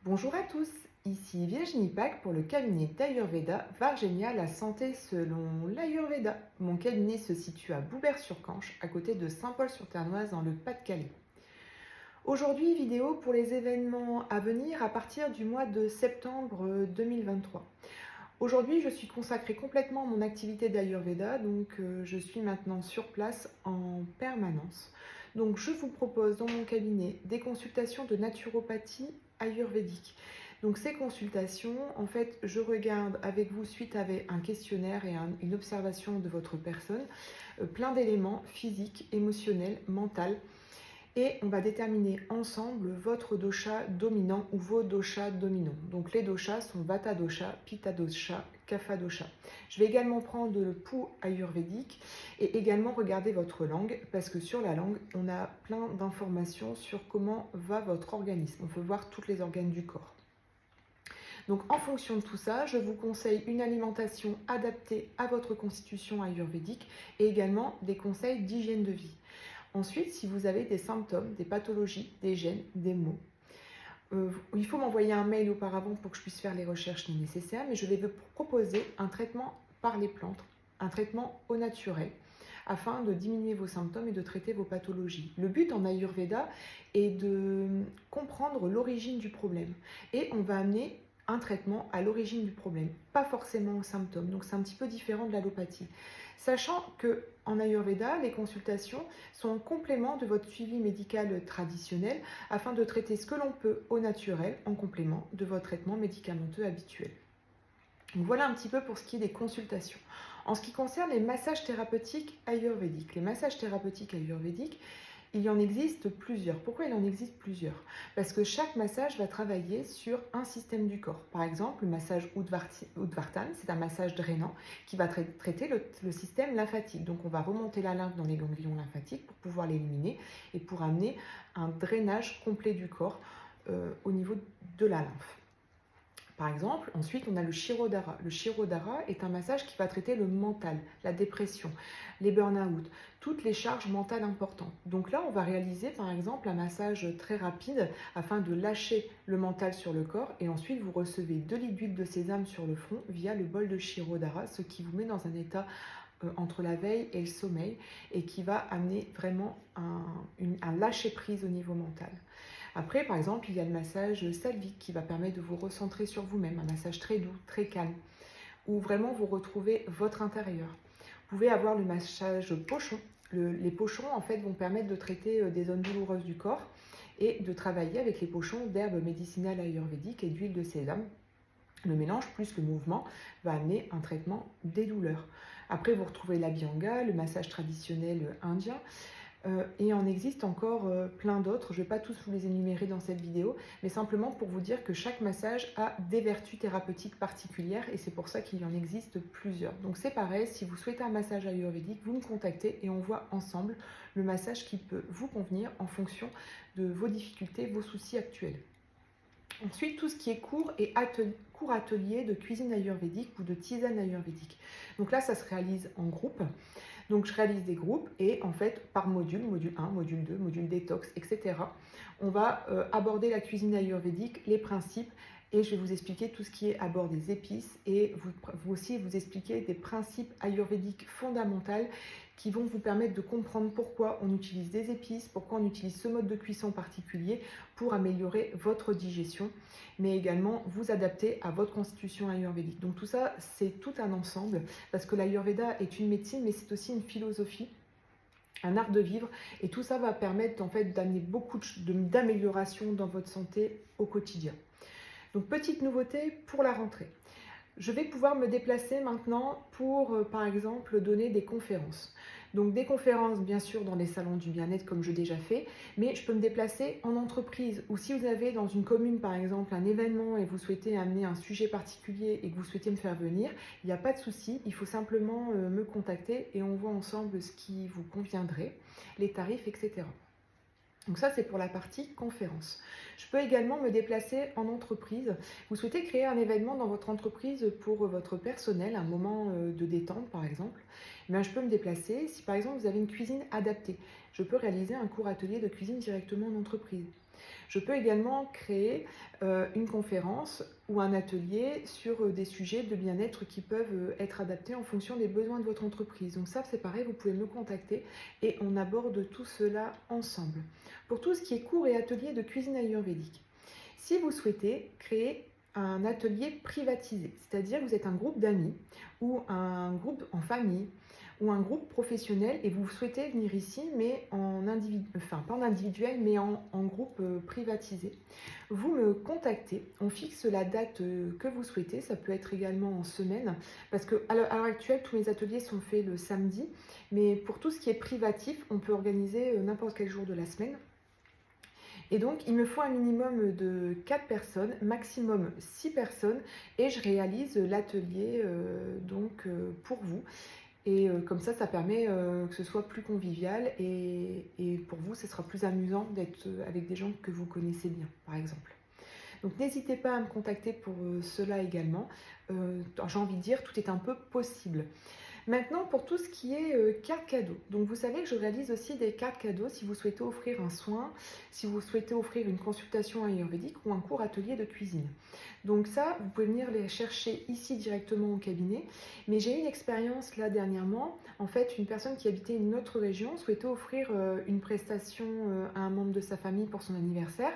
Bonjour à tous, ici Virginie Pack pour le cabinet d'Ayurveda Vargenia la santé selon l'Ayurveda. Mon cabinet se situe à Boubert-sur-Canche, à côté de Saint-Paul-sur-Ternoise dans le Pas-de-Calais. Aujourd'hui, vidéo pour les événements à venir à partir du mois de septembre 2023. Aujourd'hui, je suis consacrée complètement à mon activité d'Ayurveda, donc je suis maintenant sur place en permanence. Donc je vous propose dans mon cabinet des consultations de naturopathie ayurvédique. Donc ces consultations, en fait, je regarde avec vous suite à un questionnaire et une observation de votre personne, plein d'éléments physiques, émotionnels, mentaux, et on va déterminer ensemble votre dosha dominant ou vos doshas dominants. Donc les doshas sont Vata dosha, Pitta dosha, Kapha dosha. Je vais également prendre le pouls ayurvédique et également regarder votre langue parce que sur la langue, on a plein d'informations sur comment va votre organisme. On peut voir tous les organes du corps. Donc en fonction de tout ça, je vous conseille une alimentation adaptée à votre constitution ayurvédique et également des conseils d'hygiène de vie. Ensuite, si vous avez des symptômes, des pathologies, des gènes, des maux, il faut m'envoyer un mail auparavant pour que je puisse faire les recherches nécessaires, mais je vais vous proposer un traitement par les plantes, un traitement au naturel, afin de diminuer vos symptômes et de traiter vos pathologies. Le but en Ayurveda est de comprendre l'origine du problème et on va amener un traitement à l'origine du problème, pas forcément aux symptômes. Donc c'est un petit peu différent de l'allopathie. Sachant que en Ayurveda, les consultations sont en complément de votre suivi médical traditionnel afin de traiter ce que l'on peut au naturel en complément de votre traitement médicamenteux habituel. Donc voilà un petit peu pour ce qui est des consultations. En ce qui concerne les massages thérapeutiques ayurvédiques, il y en existe plusieurs. Pourquoi il en existe plusieurs? Parce que chaque massage va travailler sur un système du corps. Par exemple, le massage Udvartan, c'est un massage drainant qui va traiter le système lymphatique. Donc on va remonter la lymphe dans les ganglions lymphatiques pour pouvoir l'éliminer et pour amener un drainage complet du corps au niveau de la lymphe. Par exemple, ensuite, on a le Shirodhara. Le Shirodhara est un massage qui va traiter le mental, la dépression, les burn-out, toutes les charges mentales importantes. Donc là, on va réaliser par exemple un massage très rapide afin de lâcher le mental sur le corps et ensuite vous recevez 2 litres d'huile de sésame sur le front via le bol de Shirodhara, ce qui vous met dans un état entre la veille et le sommeil et qui va amener vraiment un lâcher-prise au niveau mental. Après, par exemple, il y a le massage salvique qui va permettre de vous recentrer sur vous-même, un massage très doux, très calme, où vraiment vous retrouvez votre intérieur. Vous pouvez avoir le massage pochon. Les pochons, en fait, vont permettre de traiter des zones douloureuses du corps et de travailler avec les pochons d'herbes médicinales ayurvédiques et d'huile de sésame. Le mélange plus le mouvement va amener un traitement des douleurs. Après, vous retrouvez l'abhyanga, le massage traditionnel indien. Et il en existe encore plein d'autres. Je ne vais pas tous vous les énumérer dans cette vidéo, mais simplement pour vous dire que chaque massage a des vertus thérapeutiques particulières et c'est pour ça qu'il y en existe plusieurs. Donc c'est pareil, si vous souhaitez un massage ayurvédique, vous me contactez et on voit ensemble le massage qui peut vous convenir en fonction de vos difficultés, vos soucis actuels. Ensuite, tout ce qui est cours atelier de cuisine ayurvédique ou de tisane ayurvédique. Donc là, ça se réalise en groupe. Donc je réalise des groupes et en fait par module, module 1, module 2, module détox, etc. On va aborder la cuisine ayurvédique, les principes et je vais vous expliquer tout ce qui est à bord des épices et vous aussi vous expliquer des principes ayurvédiques fondamentaux qui vont vous permettre de comprendre pourquoi on utilise des épices, pourquoi on utilise ce mode de cuisson particulier pour améliorer votre digestion, mais également vous adapter à votre constitution ayurvédique. Donc tout ça, c'est tout un ensemble, parce que l'ayurveda est une médecine, mais c'est aussi une philosophie, un art de vivre, et tout ça va permettre en fait d'amener beaucoup d'améliorations dans votre santé au quotidien. Donc petite nouveauté pour la rentrée. Je vais pouvoir me déplacer maintenant pour, par exemple, donner des conférences. Donc des conférences, bien sûr, dans les salons du bien-être, comme je l'ai déjà fait, mais je peux me déplacer en entreprise. Ou si vous avez dans une commune, par exemple, un événement et vous souhaitez amener un sujet particulier et que vous souhaitez me faire venir, il n'y a pas de souci, il faut simplement me contacter et on voit ensemble ce qui vous conviendrait, les tarifs, etc. Donc ça, c'est pour la partie conférence. Je peux également me déplacer en entreprise. Vous souhaitez créer un événement dans votre entreprise pour votre personnel, un moment de détente par exemple. Eh bien, je peux me déplacer. Si par exemple vous avez une cuisine adaptée, je peux réaliser un cours atelier de cuisine directement en entreprise. Je peux également créer une conférence ou un atelier sur des sujets de bien-être qui peuvent être adaptés en fonction des besoins de votre entreprise. Donc ça, c'est pareil, vous pouvez me contacter et on aborde tout cela ensemble. Pour tout ce qui est cours et ateliers de cuisine ayurvédique, si vous souhaitez créer un atelier privatisé, c'est-à-dire que vous êtes un groupe d'amis ou un groupe en famille ou un groupe professionnel et vous souhaitez venir ici, mais en enfin pas en individuel, mais en groupe privatisé, vous me contactez, on fixe la date que vous souhaitez, ça peut être également en semaine, parce qu'à l'heure actuelle, tous mes ateliers sont faits le samedi, mais pour tout ce qui est privatif, on peut organiser n'importe quel jour de la semaine. Et donc, il me faut un minimum de 4 personnes, maximum 6 personnes, et je réalise l'atelier pour vous. Et comme ça permet que ce soit plus convivial et pour vous, ce sera plus amusant d'être avec des gens que vous connaissez bien, par exemple. Donc n'hésitez pas à me contacter pour cela également. J'ai envie de dire, tout est un peu possible. Maintenant, pour tout ce qui est cartes cadeaux. Donc, vous savez que je réalise aussi des cartes cadeaux si vous souhaitez offrir un soin, si vous souhaitez offrir une consultation ayurvédique ou un cours atelier de cuisine. Donc ça, vous pouvez venir les chercher ici directement au cabinet. Mais j'ai eu une expérience là dernièrement. En fait, une personne qui habitait une autre région souhaitait offrir une prestation à un membre de sa famille pour son anniversaire.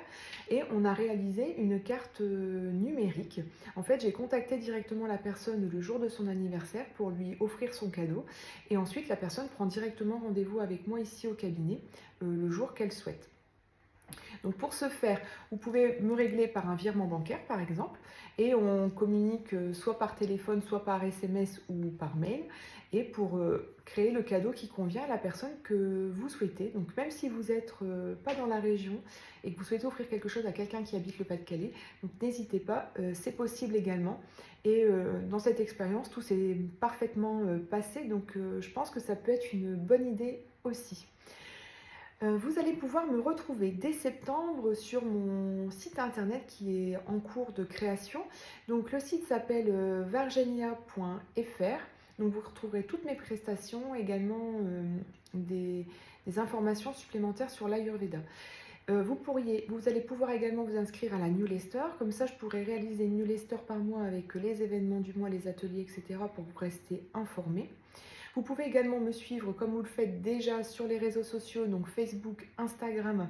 Et on a réalisé une carte numérique. En fait, j'ai contacté directement la personne le jour de son anniversaire pour lui offrir son cadeau. Et ensuite, la personne prend directement rendez-vous avec moi ici au cabinet le jour qu'elle souhaite. Donc pour ce faire, vous pouvez me régler par un virement bancaire par exemple, et on communique soit par téléphone, soit par SMS ou par mail, et pour créer le cadeau qui convient à la personne que vous souhaitez. Donc même si vous n'êtes pas dans la région et que vous souhaitez offrir quelque chose à quelqu'un qui habite le Pas-de-Calais, donc n'hésitez pas, c'est possible également. Et dans cette expérience, tout s'est parfaitement passé, donc je pense que ça peut être une bonne idée aussi. Vous allez pouvoir me retrouver dès septembre sur mon site internet qui est en cours de création. Donc le site s'appelle vargenia.fr. Donc vous retrouverez toutes mes prestations, également des informations supplémentaires sur l'Ayurveda. Vous allez pouvoir également vous inscrire à la newsletter. Comme ça, je pourrai réaliser une newsletter par mois avec les événements du mois, les ateliers, etc. pour vous rester informé. Vous pouvez également me suivre comme vous le faites déjà sur les réseaux sociaux, donc Facebook, Instagram,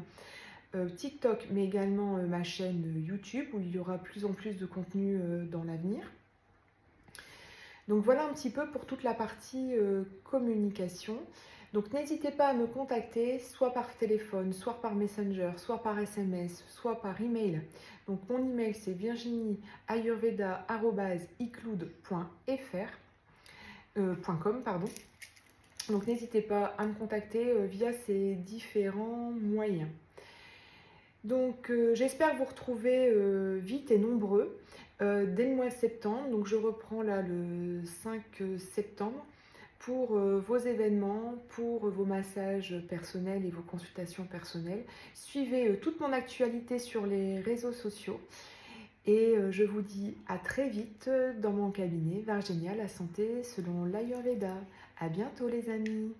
TikTok, mais également ma chaîne YouTube où il y aura plus en plus de contenu dans l'avenir. Donc voilà un petit peu pour toute la partie communication. Donc n'hésitez pas à me contacter, soit par téléphone, soit par Messenger, soit par SMS, soit par email. Donc mon email c'est virginie@ayurveda.icloud.com, pardon. Donc n'hésitez pas à me contacter via ces différents moyens. Donc j'espère vous retrouver vite et nombreux dès le mois de septembre. Donc je reprends là le 5 septembre pour vos événements, pour vos massages personnels et vos consultations personnelles. Suivez toute mon actualité sur les réseaux sociaux. Et je vous dis à très vite dans mon cabinet Vargenia, la santé selon l'Ayurveda. À bientôt les amis.